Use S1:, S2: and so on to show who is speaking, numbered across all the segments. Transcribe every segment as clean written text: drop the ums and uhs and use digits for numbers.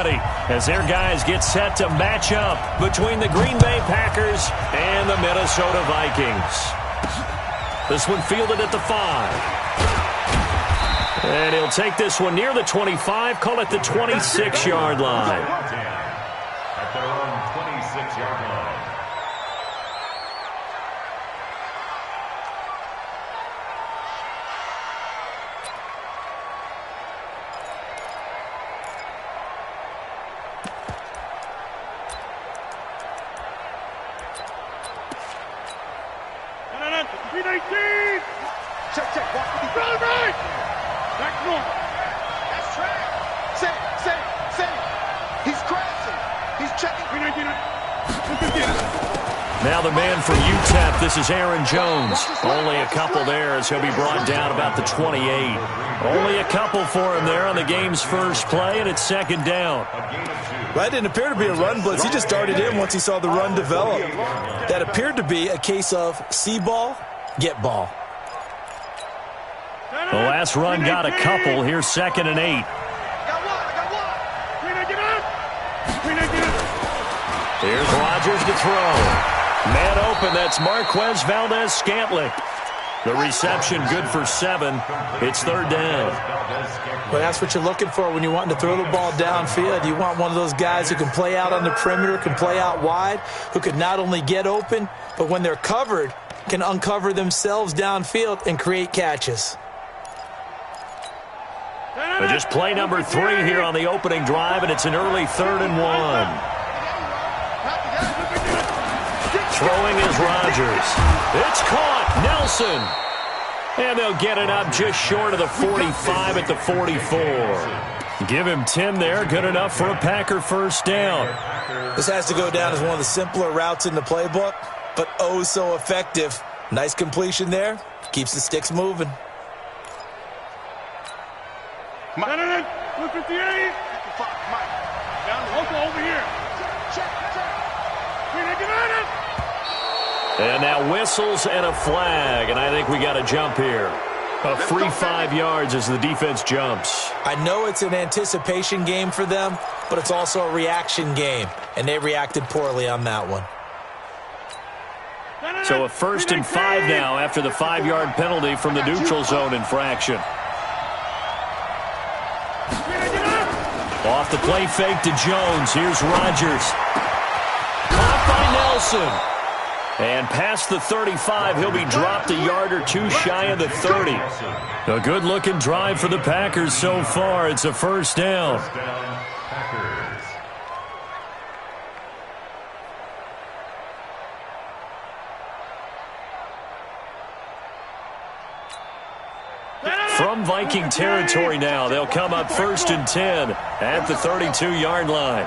S1: ready as their guys get set to match up between the Green Bay Packers and the Minnesota Vikings. This one fielded at the 5. And he'll take this one near the 25, call it the 26-yard line.
S2: At their own 26-yard line.
S3: Check. Walk with the right. Back north. That's track. Say. He's crashing. He's checking.
S1: Now the man from UTEP, this is Aaron Jones. Only a couple there as he'll be brought down about the 28. Only a couple for him there on the game's first play, and it's second down.
S4: That didn't appear to be a run blitz. He just darted in once he saw the run develop. That appeared to be a case of see ball, get ball.
S1: The last run got a couple. Here's 2nd and 8. Here's Rodgers to throw. Man open, that's Marquez Valdez-Scantling. The reception good for 7. It's 3rd down.
S4: Well, that's what you're looking for when you're wanting to throw the ball downfield. You want one of those guys who can play out on the perimeter, can play out wide, who can not only get open, but when they're covered, can uncover themselves downfield and create catches.
S1: But just play number 3 here on the opening drive, and it's an early 3rd and 1. Throwing is Rodgers. It's caught. Nelson. And they'll get it up just short of the 45 at the 44. Give him 10 there. Good enough for a Packer first down.
S4: This has to go down as one of the simpler routes in the playbook, but oh so effective. Nice completion there. Keeps the sticks moving.
S3: 158. Down local over here. Check.
S1: And now whistles and a flag, and I think we got a jump here. A free 5 yards as the defense jumps.
S4: I know it's an anticipation game for them, but it's also a reaction game, and they reacted poorly on that one.
S1: So a 1st and 5 now after the 5-yard penalty from the neutral zone infraction. Off the play fake to Jones. Here's Rodgers. Caught by Nelson. And past the 35, he'll be dropped a yard or 2 shy of the 30. A good-looking drive for the Packers so far. It's a first down. From Viking territory now, they'll come up 1st and 10 at the 32-yard line.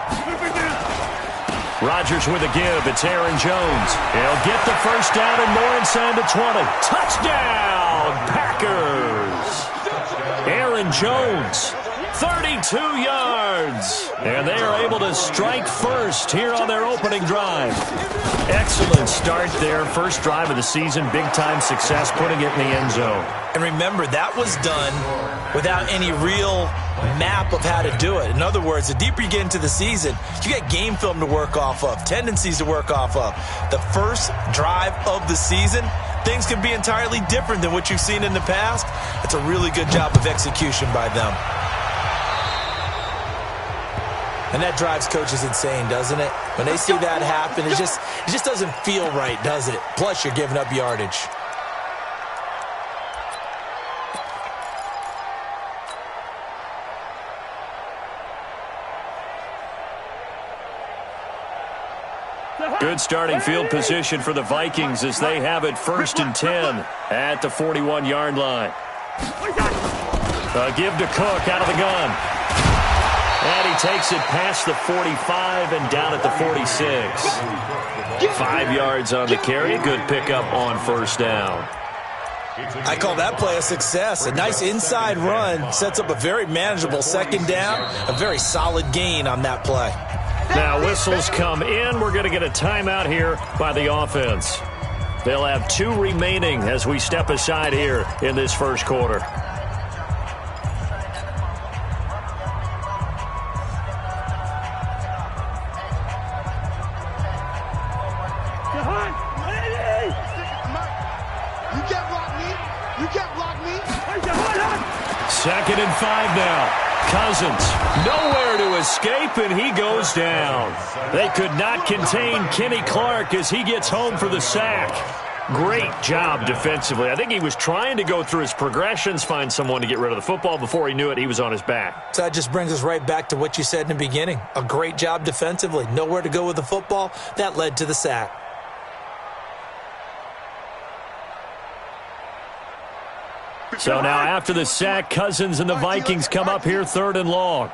S1: Rodgers with a give. It's Aaron Jones. He'll get the first down and more inside the 20. Touchdown, Packers! Aaron Jones, 32 yards. And they are able to strike first here on their opening drive. Excellent start there. First drive of the season. Big-time success, putting it in the end zone.
S4: And remember, that was done without any real map of how to do it. In other words, the deeper you get into the season, you get game film to work off of, tendencies to work off of. The first drive of the season, things can be entirely different than what you've seen in the past. It's a really good job of execution by them. And that drives coaches insane, doesn't it? When they see that happen, it just doesn't feel right, does it? Plus, you're giving up yardage.
S1: Good starting field position for the Vikings as they have it 1st and 10 at the 41-yard line. A give to Cook out of the gun. And he takes it past the 45 and down at the 46. 5 yards on the carry. Good pickup on first down.
S4: I call that play a success. A nice inside run sets up a very manageable second down. A very solid gain on that play.
S1: Now whistles come in. We're going to get a timeout here by the offense. They'll have 2 remaining as we step aside here in this first quarter. and 5 now. Cousins, nowhere to escape, and he goes down. They could not contain Kenny Clark as he gets home for the sack. Great job defensively. I think he was trying to go through his progressions, find someone to get rid of the football. Before he knew it, he was on his back.
S4: So that just brings us right back to what you said in the beginning. A great job defensively. Nowhere to go with the football. That led to the sack.
S1: So now after the sack, Cousins and the Vikings come up here 3rd and long.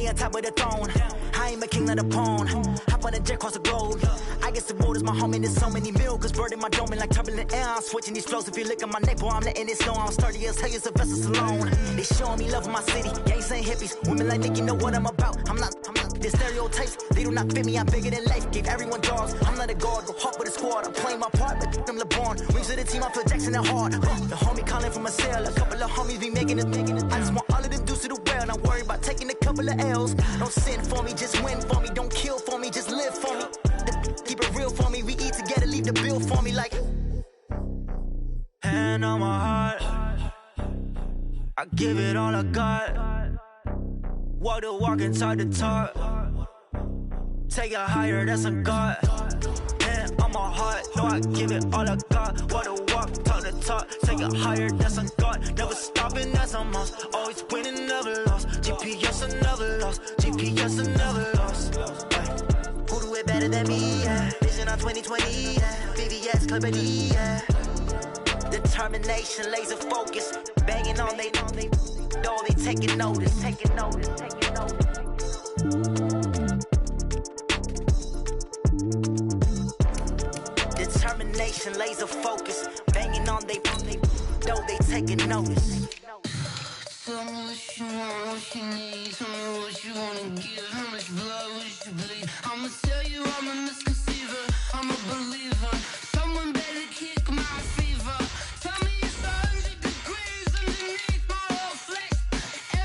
S5: On top of the throne, I ain't a king of the pawn. Hop on a jet across the globe. I guess the waters my home and there's so many milk. Bird in my dome and like turbulent air. I'm switching these flows. If you look at my neck, boy, I'm letting it snow. I'm sturdy as hell as a vessel alone. They showing me love in my city. Gangs ain't hippies. Women like Nick, you know what I'm about. I'm not. The stereotypes, they do not fit me. I'm bigger than life. Gave everyone dogs. I'm not a guard. Go hard with a squad. I'm playing my part, but them LeBron. Rings to the team. I feel Jackson at hard. The homie calling from a cell. A couple of homies be making it. I just want all of them dudes to do well. Not worry about taking a couple of L's. Don't sin for me, just win for me. Don't kill for me, just live for me. Keep it real for me. We eat together, leave the bill for me like. Hand on my heart, I give it all I got. Walk the walk and talk the talk. Take it higher, that's a God. Hand on my heart, no, I give it all I got. Walk the walk, talk the talk. Take it higher, that's a God. Never stopping, that's a must. Always winning, never lost. GPS, I never lost. GPS, I never lost. Who do it better than me? Yeah. Vision on 2020. Yeah. VVS, Clippity. Yeah. Determination, laser focus. Banging on they know they taking notice. Taking notice. Taking notice. Determination, laser focus. Banging on they know they taking notice.
S6: Tell me what you want, what you need. Tell me what you wanna give. How much blood would you bleed? I'ma tell you I'm a misconceiver. I'm a believer. Someone better kick my fever. Tell me it's 100 degrees underneath my whole flesh.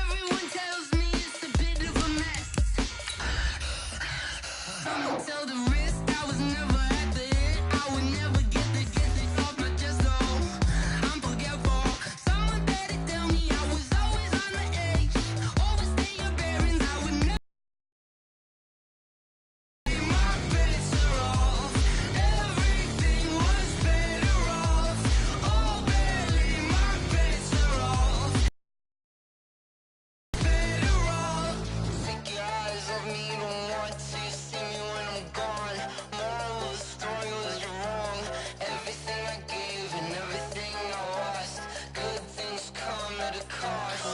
S6: Everyone tells me it's a bit of a mess. Someone tell the risk I was never at the hit. I would never get it off my chest though. I'm forgetful. Someone better tell me I was always on the edge. Overstay your bearings, I would never. My bets are off. Everything was better off. Oh, barely, my bets are off. Better off. Take your eyes off me, you don't want to see me when I'm gone. Moral of the story was you're wrong. Everything I gave and everything I lost. Good things come at a cost.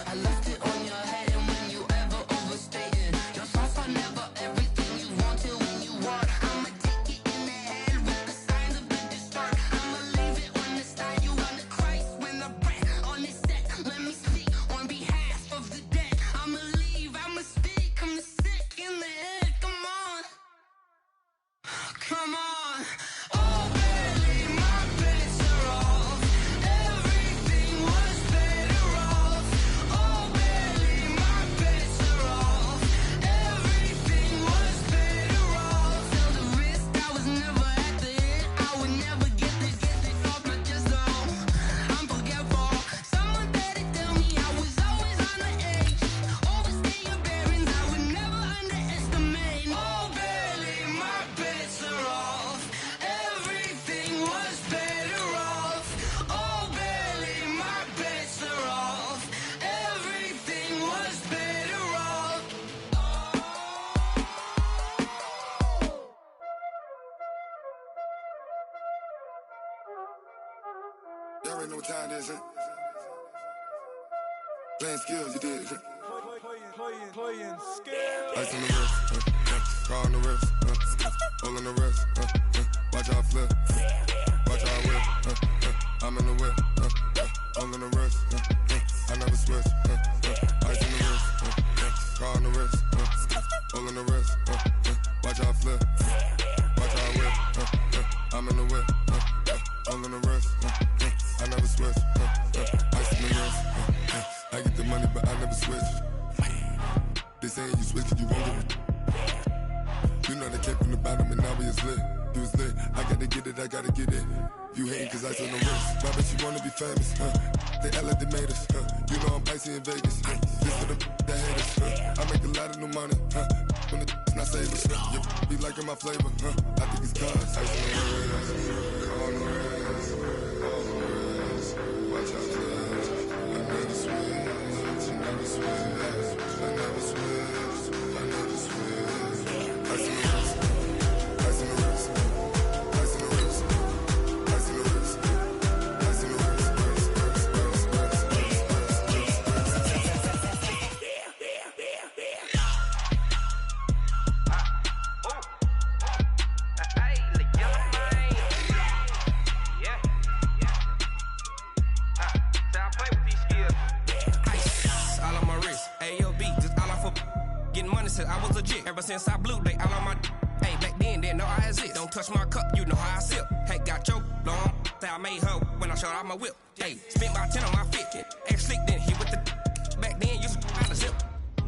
S6: I left it on your head, and when you ever overstay it, your thoughts are never everything you wanted when you want. I'ma take it in the head with the signs of the distort. I'ma leave it on the side. You on the Christ when the breath on the set. Let me speak on behalf of the dead. I'ma leave, I'ma speak. I'm the sick in the head. Come on, come on. Oh, barely, my bets are off. Everything was better off. Oh, barely, my bets are off. Everything was better off. Tell the risk I was never at the hit. I would never get it off my chest though. I'm forgetful. Someone better tell me I was always on the edge. Overstay your bearings, I would never underestimate. Oh, barely, my bets are off. Everything was better off. Oh, barely, my bets are off. Everything was better off.
S3: You already know what time it is, huh? Playing skills, you did, huh? Playing skills. Ice on the wrist, car on the wrist, hole on the wrist, watch out flip, watch out whip, I'm in the whip, hole on the wrist, I never switch, ice on the wrist, car on the wrist, hole I'm in the whip, all in the rest, I never switch, ice in the wrist, I get the money but I never switch. They saying you switch and you won't get it. You know they came from the bottom and now we is lit. You was lit, I gotta get it, I gotta get it. You hating cause ice on the wrist, why bet you wanna be famous, They act like they made us, you know I'm icy in Vegas, this for the that hate us, I make a lot of new money, when the not save us, you be liking my flavor, I think it's cause ice on the wrist, all on the wrist, all on the wrist, watch out cause I never switch, I never switch, I never switch, I never switch, ice on the wrist, ice on the wrist, ice on the wrist, ice on the wrist, ice on the wrist,
S7: I was legit ever since I blew they all on my hey back then didn't know I exist. Don't touch my cup, you know how I sip. Hey, got your long say I made her when I showed out my whip. Hey, spent my 10 on my fit. Ex slick then hit with the back then used to out the zip.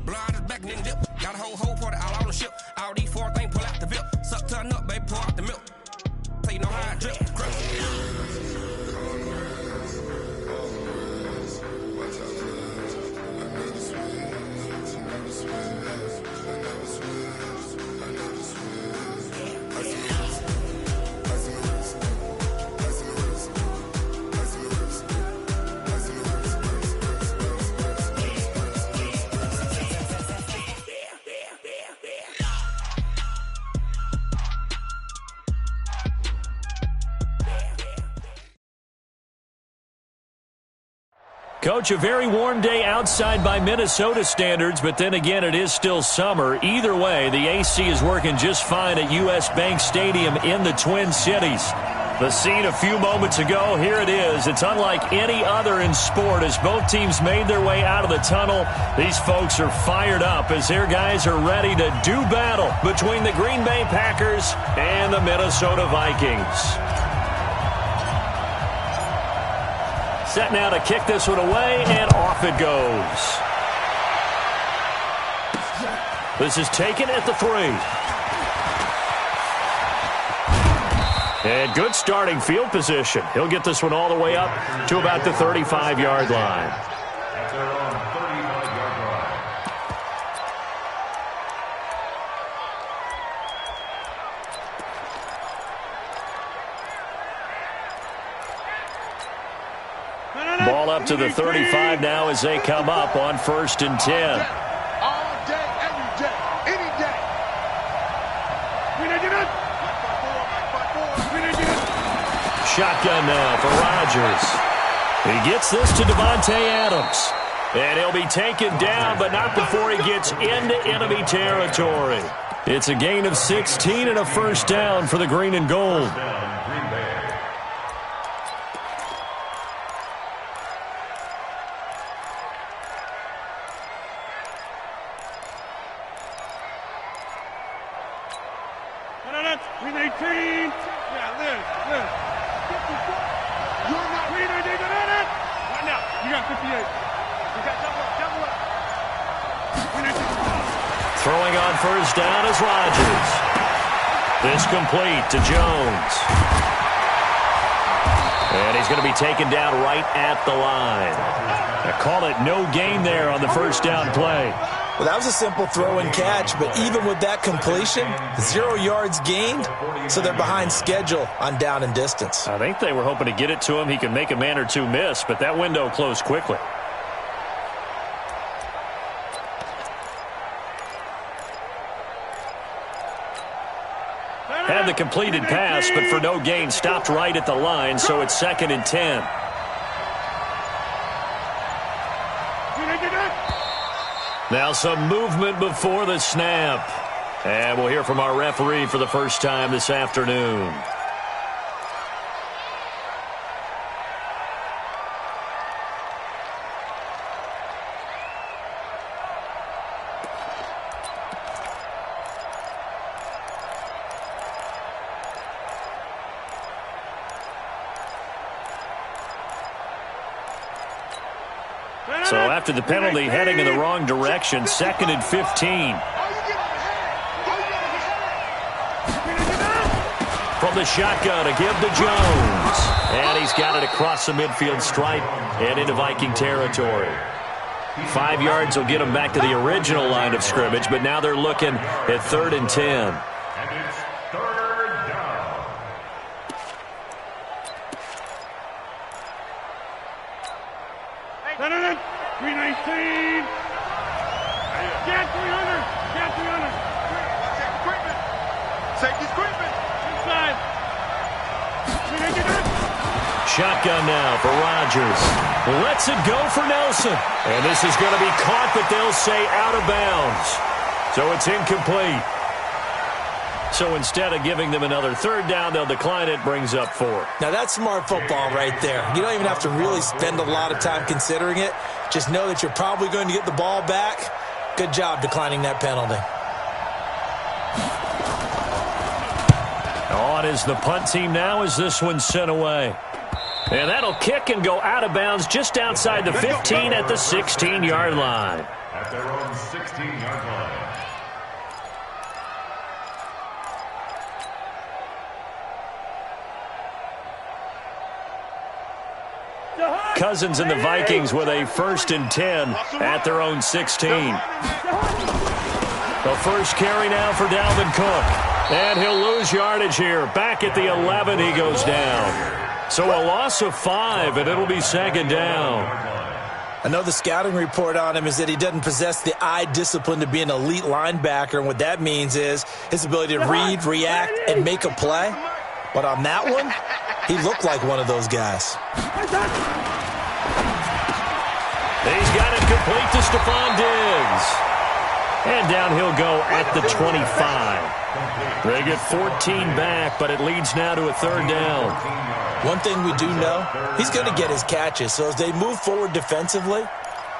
S7: Blood is back then dip. Got a whole party all on the ship. All these 4 things pull out the VIP. Suck turn up, baby, pour out the milk. So you know how I drip.
S1: Coach, a very warm day outside by Minnesota standards, but then again, it is still summer. Either way, the AC is working just fine at U.S. Bank Stadium in the Twin Cities. The scene a few moments ago, here it is. It's unlike any other in sport as both teams made their way out of the tunnel. These folks are fired up as their guys are ready to do battle between the Green Bay Packers and the Minnesota Vikings. Set now to kick this one away, and off it goes. This is taken at the 3. And good starting field position. He'll get this one all the way up to about the 35-yard line.
S2: At their own 35-yard line.
S1: Ball up to the 35 now as they come up on 1st and 10.
S8: All day, every day, any day.
S1: Shotgun now for Rodgers. He gets this to Devontae Adams. And he'll be taken down, but not before he gets into enemy territory. It's a gain of 16 and a first down for the green and gold. Throwing on first down is Rodgers. This complete to Jones. And he's going to be taken down right at the line. I call it no gain there on the first down play.
S4: Well, that was a simple throw and catch, but even with that completion, 0 yards gained, so they're behind schedule on down and distance.
S1: I think they were hoping to get it to him. He could make a man or two miss, but that window closed quickly. Had the completed pass, but for no gain, stopped right at the line, so it's 2nd and 10. Now some movement before the snap. And we'll hear from our referee for the first time this afternoon. So after the penalty, heading in the wrong direction, 2nd and 15. From the shotgun to give to Jones. And he's got it across the midfield stripe and into Viking territory. 5 yards will get them back to the original line of scrimmage, but now they're looking at 3rd and 10.
S2: And it's 3rd down.
S8: Senator, 319. Get 300. Get 300. Safety's creeping. Inside.
S1: Shotgun now for Rodgers. Lets it go for Nelson. And this is going to be caught, but they'll say out of bounds. So it's incomplete. So instead of giving them another 3rd down, they'll decline it, brings up 4.
S4: Now, that's smart football right there. You don't even have to really spend a lot of time considering it. Just know that you're probably going to get the ball back. Good job declining that penalty.
S1: On is the punt team now as this one's sent away. And that'll kick and go out of bounds just outside the 15 at the 16-yard line.
S2: At their own 16-yard line.
S1: Cousins and the Vikings with a 1st and 10 at their own 16. The first carry now for Dalvin Cook. And he'll lose yardage here. Back at the 11, he goes down. So a loss of 5, and it'll be 2nd down.
S4: I know the scouting report on him is that he doesn't possess the eye discipline to be an elite linebacker, and what that means is his ability to read, react, and make a play. But on that one, he looked like one of those guys.
S1: He's got it complete to Stephon Diggs. And down he'll go at the 25. They get 14 back, but it leads now to a 3rd down.
S4: One thing we do know, he's going to get his catches. So as they move forward defensively,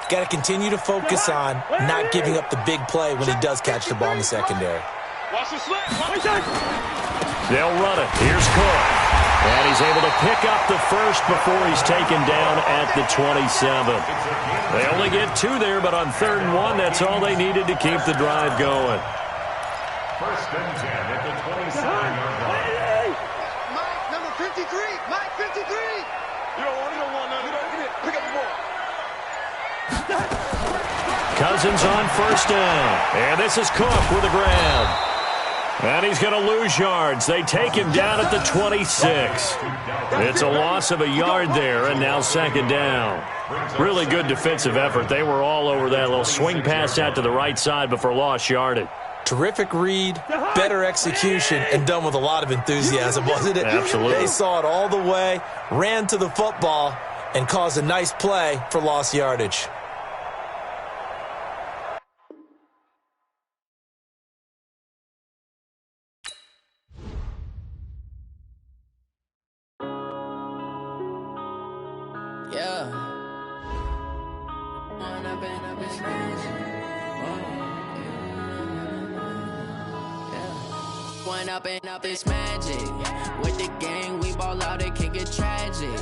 S4: got to continue to focus on not giving up the big play when he does catch the ball in the secondary.
S1: They'll run it. Here's Cook. And he's able to pick up the first before he's taken down at the 27. They only get 2 there, but on 3rd and 1, that's all they needed to keep the drive going.
S2: 1st and 10 at the 27-yard line.
S8: Mike, number 53. Mike, 53. You don't want none. You don't get it. Pick up the ball.
S1: Cousins on 1st down. And this is Cook with a grab. And he's going to lose yards. They take him down at the 26. It's a loss of a yard there, and now 2nd down. Really good defensive effort. They were all over that little swing pass out to the right side before lost yardage.
S4: Terrific read, better execution, and done with a lot of enthusiasm, wasn't it?
S1: Absolutely.
S4: They saw it all the way, ran to the football, and caused a nice play for lost yardage.
S6: Up this magic. With the gang, we ball out, it can get tragic.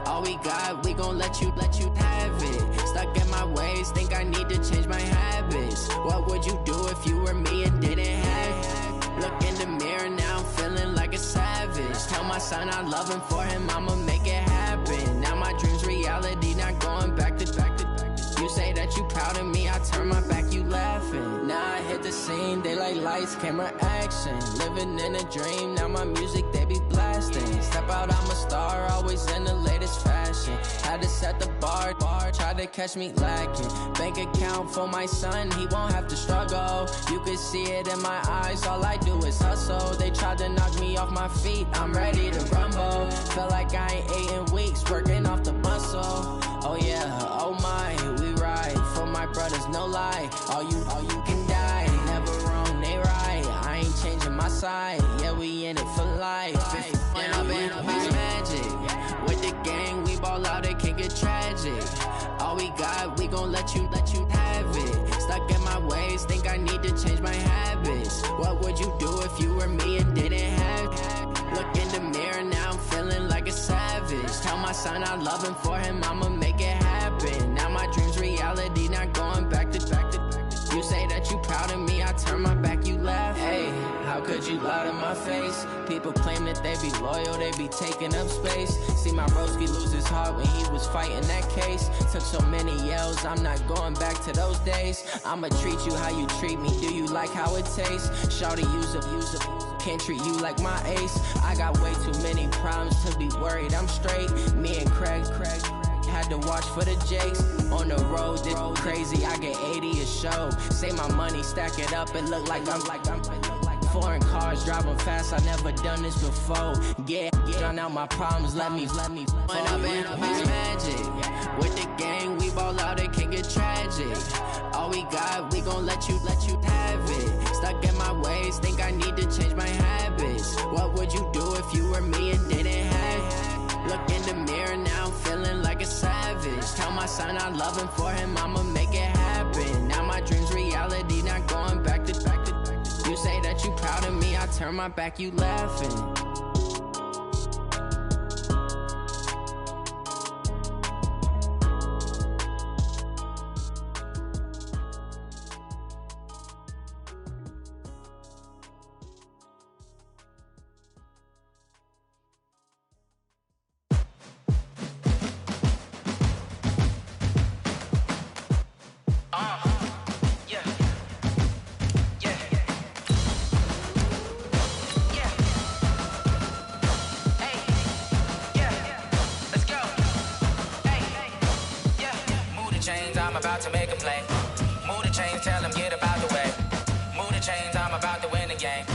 S6: All we got, we gon' let you have it. Stuck in my ways, think I need to change my habits. What would you do if you were me and didn't have it? Look in the mirror, now I'm feeling like a savage. Tell my son I love him, for him I'ma make it happen. Now my dream's reality, not going back to. You say that you proud of me, I turn my back, you laughing. Now I hit the scene, they like lights, camera, action. Living in a dream, now my music, they be blasting. Step out, I'm a star, always in the latest fashion. Had to set the bar, try to catch me lacking. Bank account for my son, he won't have to struggle. You can see it in my eyes, all I do is hustle. They tried to knock me off my feet, I'm ready to rumble. Feel like I ain't ate in weeks, working off the muscle. Oh yeah, oh my, we ride for my brothers, no lie. All you can die, never wrong, they right. I ain't changing my side, yeah, we in it for life. When I've been up is magic. With the gang, we ball out, it can get tragic. All we got, we gon' let you have it. Stuck in my ways, think I need to change my habits. What would you do if you were me and didn't have it? Look in the mirror, now I'm feeling like a savage. Tell my son I love him, for him I'ma make it happen. Now my dreams
S9: reality, not going back to. You say that you proud of me, I turn my back, you laugh. Hey, how could you lie to my face? People claim that they be loyal, they be taking up space. See my broski lose his heart when he was fighting that case. Took so many yells, I'm not going back to those days. I'ma treat you how you treat me, do you like how it tastes? Shawty, use up, can't treat you like my ace. I got way too many problems to be worried, I'm straight. Me and Craig had to watch for the Jakes. On the road, this crazy, I get 80 a show. Say my money, stack it up, it look like I'm foreign cars, driving fast, I never done this before. Yeah, drown out my problems, let me When up and it's magic. With the gang, we ball out, it can get tragic. All we got, we gon' let you have it. Stuck in my ways, think I need to change my habits. What would you do if you were me and didn't have it? Look in the mirror now, I'm feeling like a savage. Tell my son I love him, for him I'ma make it happen. Now my dream's reality, not going back to. You say that you proud of me, I turn my back, you laughing.
S10: I'm about to make a play. Move the chains, tell them get about the way. Move the chains, I'm about to win the game.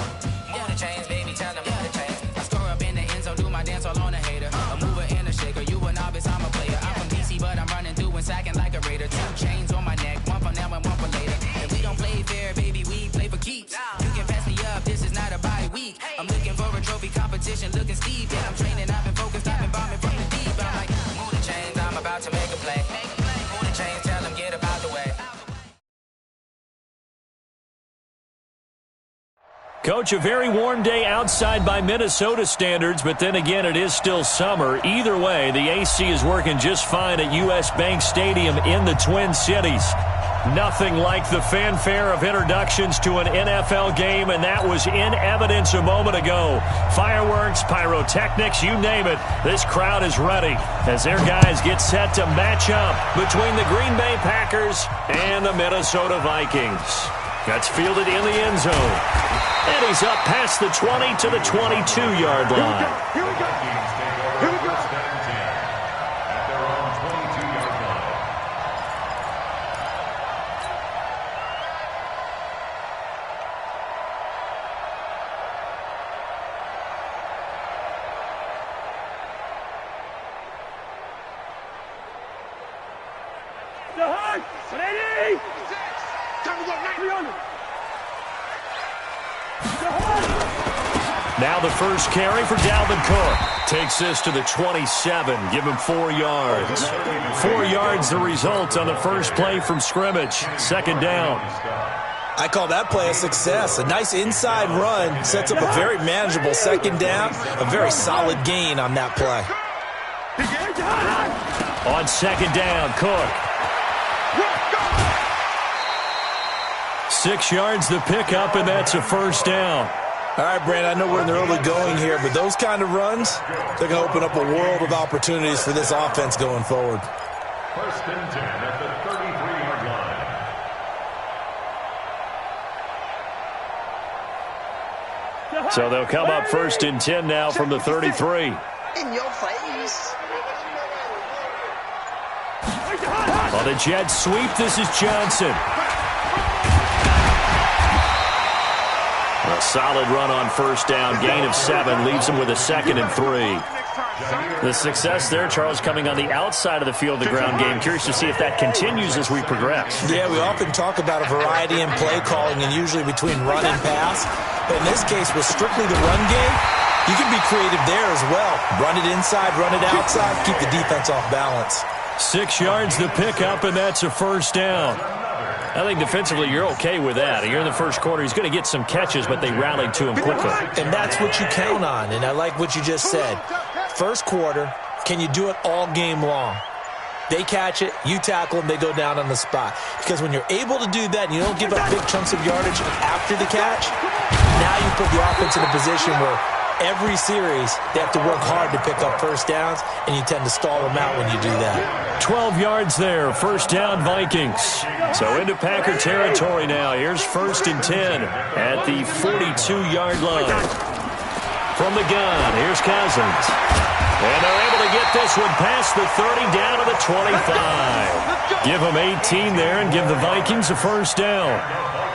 S10: Move the chains, baby, tell them move the chains. I score up in the end zone, do my dance all on a hater. A mover and a shaker, you a novice, I'm a player. I'm from DC, but I'm running through and sacking like a raider. 2 chains on my neck, one for now and one for later. If we don't play fair, baby, we play for keeps. You can pass me up, this is not a bye week. I'm looking for a trophy competition, looking steep. Yeah, I'm training, I've been focused, I've been bombing from the deep. I'm like, move the chains, I'm about to make a play. Move the chains, tell them get about the way.
S1: Coach, a very warm day outside by Minnesota standards, but then again, it is still summer. Either way, the AC is working just fine at U.S. Bank Stadium in the Twin Cities. Nothing like the fanfare of introductions to an NFL game, and that was in evidence a moment ago. Fireworks, pyrotechnics, you name it. This crowd is ready as their guys get set to match up between the Green Bay Packers and the Minnesota Vikings. That's fielded in the end zone. And he's up past the 20 to the 22-yard line.
S2: Here we go. Here we go. At their own 22-yard line.
S8: The hug! Ready! Time to go 900!
S1: Now the first carry for Dalvin Cook. Takes this to the 27. Give him 4 yards. 4 yards the result on the first play from scrimmage. Second down.
S4: I call that play a success. A nice inside run sets up a very manageable second down. A very solid gain on that play.
S1: On second down, Cook. 6 yards the pickup, and that's a first down.
S4: All right, Brand, I know we're in the early going here, but those kind of runs, they're going to open up a world of opportunities for this offense going forward.
S2: First and 10 at the 33-yard line.
S1: So they'll come up first and 10 now from the 33.
S8: In your face.
S1: On the jet sweep, this is Johnson. A solid run on first down, gain of 7, leaves him with a 2nd and 3. The success there, Charles, coming on the outside of the field, the ground game. Curious to see if that continues as we progress.
S4: Yeah, we often talk about a variety in play calling and usually between run and pass. But in this case, with strictly the run game, you can be creative there as well. Run it inside, run it outside, keep the defense off balance.
S1: 6 yards the pickup, and that's a first down. I think defensively you're okay with that. You're in the first quarter. He's going to get some catches, but they rallied to him quickly.
S4: And that's what you count on, and I like what you just said. First quarter, can you do it all game long? They catch it, you tackle them, they go down on the spot. Because when you're able to do that and you don't give up big chunks of yardage after the catch, now you put the offense in a position where every series they have to work hard to pick up first downs, and you tend to stall them out when you do that.
S1: 12 yards there, first down Vikings. So into Packer territory now. Here's 1st and 10 at the 42-yard line. From the gun, here's Cousins. And they're able to get this one past the 30 down to the 25. Give them 18 there and give the Vikings a first down.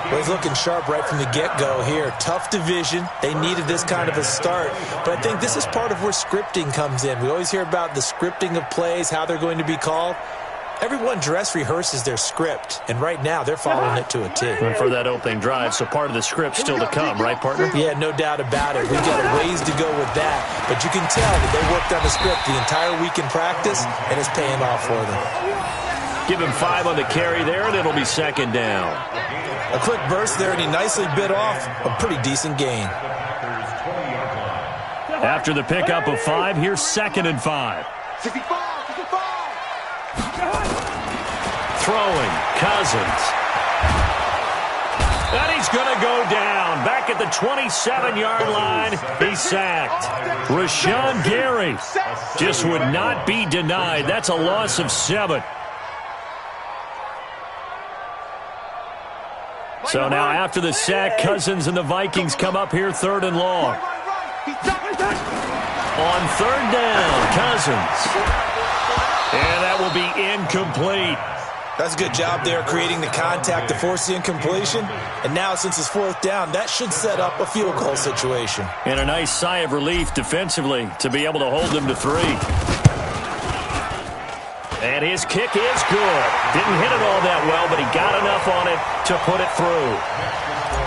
S4: Well, he's looking sharp right from the get-go here. Tough division. They needed this kind of a start. But I think this is part of where scripting comes in. We always hear about the scripting of plays, how they're going to be called. Everyone dress rehearses their script, and right now they're following it to a T.
S1: And for that opening drive, so part of the script still to come, right, partner?
S4: Yeah, no doubt about it. We've got a ways to go with that, but you can tell that they worked on the script the entire week in practice, and it's paying off for them.
S1: Give him 5 on the carry there, and it'll be 2nd down.
S4: A quick burst there, and he nicely bit off a pretty decent gain.
S1: After the pickup of 5, here's 2nd and 5.
S8: 65.
S1: Throwing, Cousins. And he's going to go down. Back at the 27-yard line, he's sacked. Rashawn Gary just would not be denied. That's a loss of 7. So now after the sack, Cousins and the Vikings come up here 3rd and long. On 3rd down, Cousins. And that will be incomplete.
S4: That's a good job there creating the contact to force the incompletion. And now since it's 4th down, that should set up a field goal situation.
S1: And a nice sigh of relief defensively to be able to hold them to 3. And his kick is good. Didn't hit it all that well, but he got enough on it to put it through.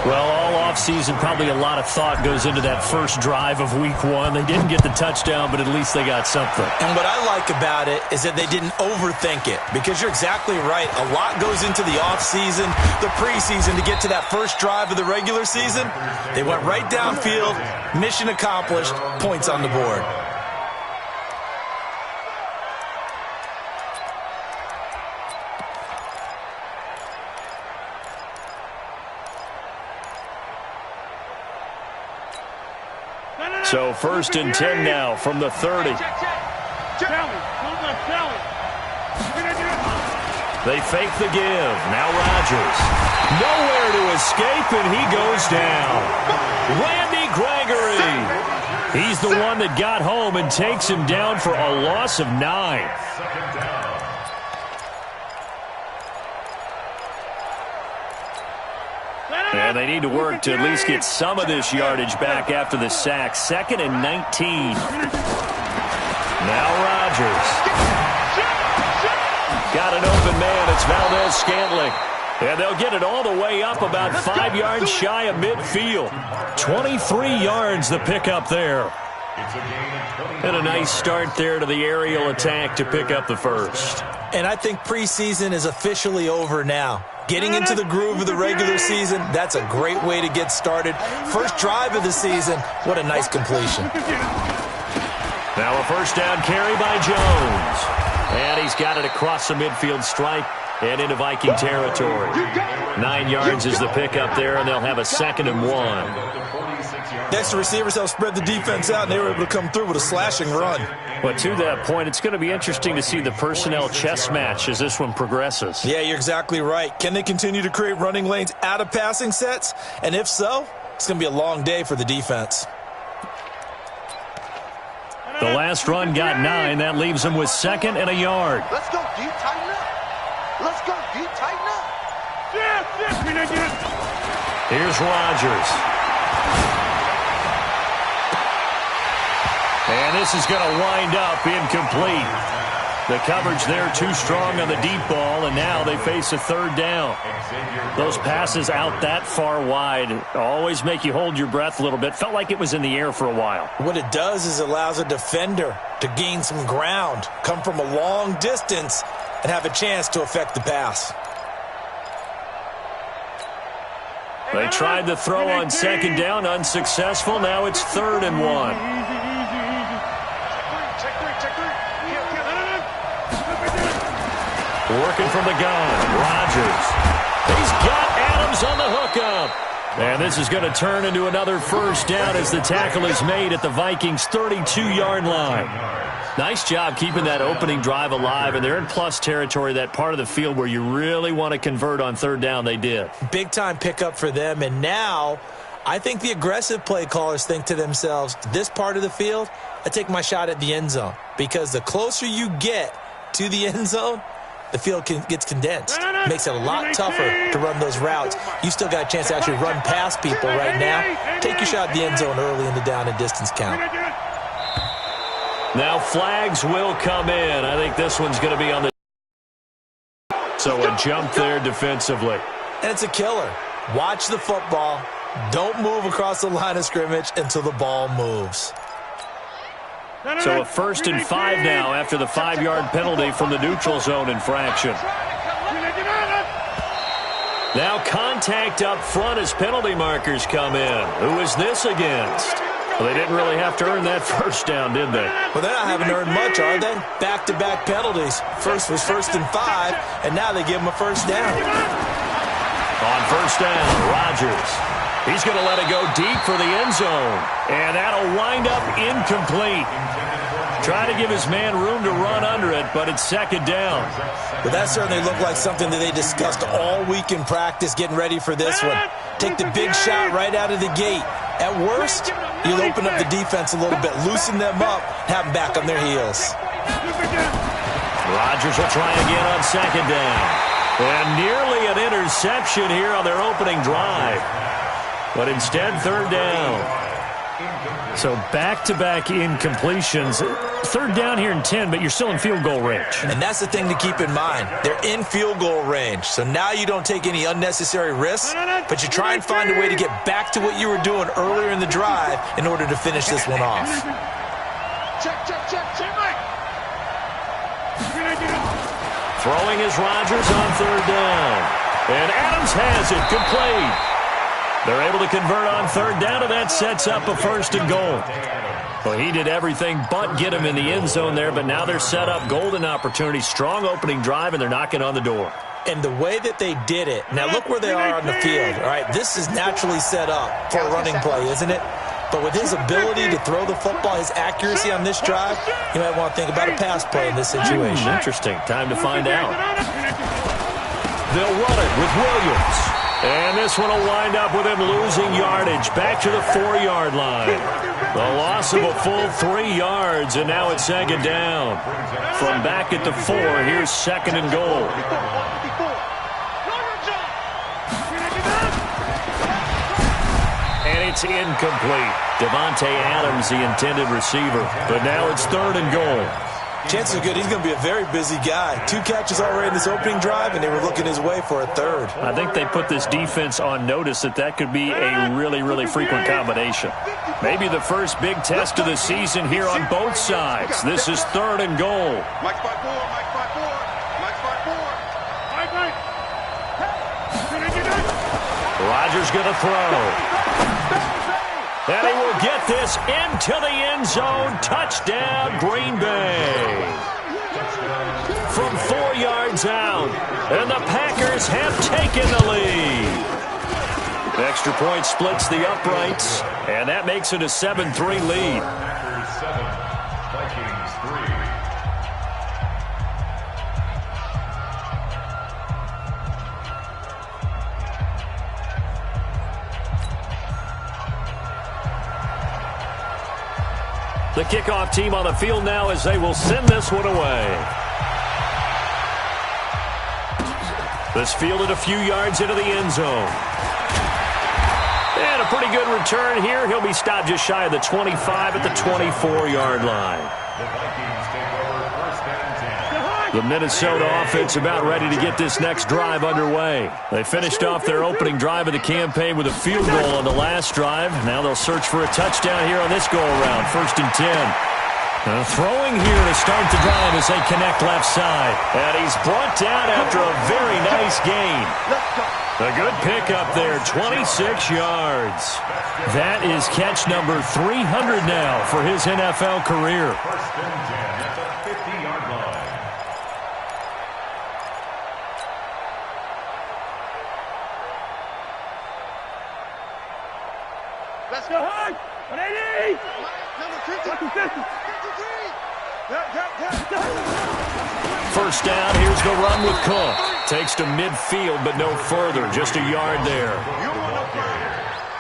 S1: Well, all offseason, probably a lot of thought goes into that first drive of Week 1. They didn't get the touchdown, but at least they got something.
S4: And what I like about it is that they didn't overthink it, because you're exactly right. A lot goes into the offseason, the preseason to get to that first drive of the regular season. They went right downfield, mission accomplished, points on the board.
S1: So 1st and 10 now from the 30. They fake the give. Now Rodgers. Nowhere to escape, and he goes down. Randy Gregory. He's the one that got home and takes him down for a loss of 9. And they need to work to at least get some of this yardage back after the sack. 2nd and 19. Now Rodgers. Got an open man. It's Valdez-Scantling. And they'll get it all the way up about 5 yards shy of midfield. 23 yards the pickup there. And a nice start there to the aerial attack to pick up the first.
S4: And I think preseason is officially over now. Getting into the groove of the regular season, that's a great way to get started. First drive of the season, what a nice completion.
S1: Now a first down carry by Jones. And he's got it across the midfield stripe and into Viking territory. 9 yards is the pickup there, and they'll have a 2nd and 1.
S4: Next, the receivers helped spread the defense out, and they were able to come through with a slashing run.
S1: But to that point, it's going to be interesting to see the personnel chess match as this one progresses.
S4: Yeah, you're exactly right. Can they continue to create running lanes out of passing sets? And if so, it's going to be a long day for the defense.
S1: The last run got 9. That leaves them with 2nd and a yard.
S8: Let's go, D. Tighten up. Let's go, D. Tighten up.
S1: Here's Rodgers. And this is going to wind up incomplete. The coverage there too strong on the deep ball, and now they face a 3rd down. Those passes out that far wide always make you hold your breath a little bit. Felt like it was in the air for a while.
S4: What it does is it allows a defender to gain some ground, come from a long distance, and have a chance to affect the pass.
S1: They tried the throw on 2nd down, unsuccessful. Now it's 3rd and 1. Working from the gun. Rodgers. He's got Adams on the hookup. And this is going to turn into another first down as the tackle is made at the Vikings' 32-yard line. Nice job keeping that opening drive alive, and they're in plus territory, that part of the field where you really want to convert on third down. They did.
S4: Big-time pickup for them, and now I think the aggressive play callers think to themselves, this part of the field, I take my shot at the end zone, because the closer you get to the end zone, the field gets condensed. Makes it a lot tougher to run those routes. You still got a chance to actually run past people right now. Take your shot at the end zone early in the down and distance count.
S1: Now flags will come in. I think this one's going to be on the... So a jump there defensively.
S4: And it's a killer. Watch the football. Don't move across the line of scrimmage until the ball moves.
S1: So a 1st and 5 now after the 5-yard penalty from the neutral zone infraction. Now contact up front as penalty markers come in. Who is this against? Well, they didn't really have to earn that first down, did they?
S4: Well, they're not having earned much, are they? Back-to-back penalties. First was 1st and 5, and now they give them a first down.
S1: On first down, Rodgers. He's going to let it go deep for the end zone. And that'll wind up incomplete. Trying to give his man room to run under it, but it's second down.
S4: But that certainly looked like something that they discussed all week in practice, getting ready for this one. Take the big shot right out of the gate. At worst, you'll open up the defense a little bit, loosen them up, have them back on their heels.
S1: Rodgers will try again on second down. And nearly an interception here on their opening drive. But instead, third down. So back-to-back incompletions. Third down here in 10, but you're still in field goal range.
S4: And that's the thing to keep in mind. They're in field goal range. So now you don't take any unnecessary risks, but you try and find a way to get back to what you were doing earlier in the drive in order to finish this one off.
S1: Throwing is Rodgers on third down. And Adams has it, complete. They're able to convert on third down, and that sets up a 1st and goal. Well, he did everything but get him in the end zone there, but now they're set up golden opportunity, strong opening drive, and they're knocking on the door.
S4: And the way that they did it, now look where they are on the field. All right, this is naturally set up for a running play, isn't it? But with his ability to throw the football, his accuracy on this drive, you might want to think about a pass play in this situation.
S1: Interesting. Time to find out. They'll run it with Williams. And this one will wind up with him losing yardage back to the 4-yard line. The loss of a full 3 yards, and now it's second down. From back at the 4, here's second and goal. And it's incomplete. Devontae Adams, the intended receiver. But now it's third and goal.
S4: Chances are good he's going to be a very busy guy. 2 catches already in this opening drive, and they were looking his way for a third.
S1: I think they put this defense on notice that could be a really, really frequent combination. Maybe the first big test of the season here on both sides. This is third and goal.
S8: Mike 5-4, Mike 5-4, Mike 5-4.
S1: Rodgers going to throw. And he will get this into the end zone. Touchdown, Green Bay. From 4 yards out. And the Packers have taken the lead. Extra point splits the uprights. And that makes it a 7-3 lead.
S2: Packers 7, Vikings 3.
S1: The kickoff team on the field now as they will send this one away. This fielded a few yards into the end zone. And a pretty good return here. He'll be stopped just shy of the 25 at the 24-yard line.
S2: The Vikings take over 1st and 10.
S1: The Minnesota offense about ready to get this next drive underway. They finished off their opening drive of the campaign with a field goal on the last drive. Now they'll search for a touchdown here on this go-around, 1st and 10. Throwing here to start the drive as they connect left side. And he's brought down after a very nice gain. A good pickup there, 26 yards. That is catch number 300 now for his NFL career.
S2: 1st and 10 at the 50-yard line.
S1: First down, here's the run with Cook. Takes to midfield, but no further. Just a yard there.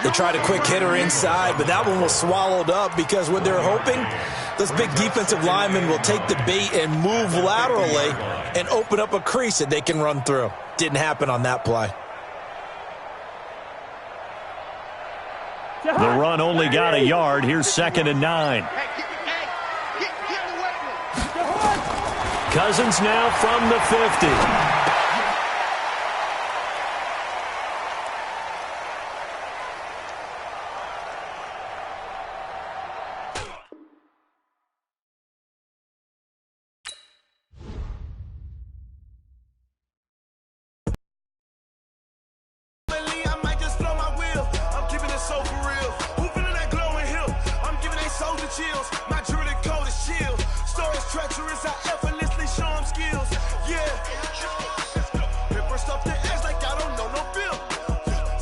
S4: They tried a quick hitter inside, but that one was swallowed up because what they're hoping, those big defensive linemen will take the bait and move laterally and open up a crease that they can run through. Didn't happen on that play.
S1: The run only got a yard. Here's 2nd and 9. Cousins now from the 50.
S11: Chills. My jewelry code is chill. Stories treacherous, I effortlessly show them skills. Yeah. Pepper stuff the edge like I don't know no bill.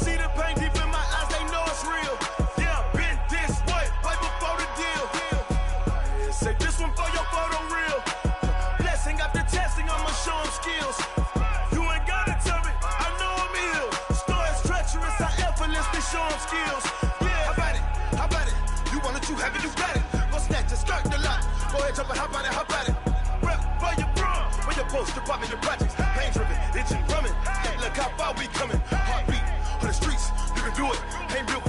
S11: See the pain deep in my eyes, they know it's real. Yeah, been this way, right before the deal. Say this one for your photo real. Blessing after testing, I'ma show them skills. You ain't gotta tell me, I know I'm ill. Stories treacherous, I effortlessly show them skills. Yeah, how about it? How about it? You want it, you have it, you got it. Start the lot. Go ahead, jump it, hop on it, hop on it. Rep for your bro, for your post, your pop, your projects. Pain driven, itching, drumming. Look how far we coming. Heartbeat on the streets, you can do it. Ain't built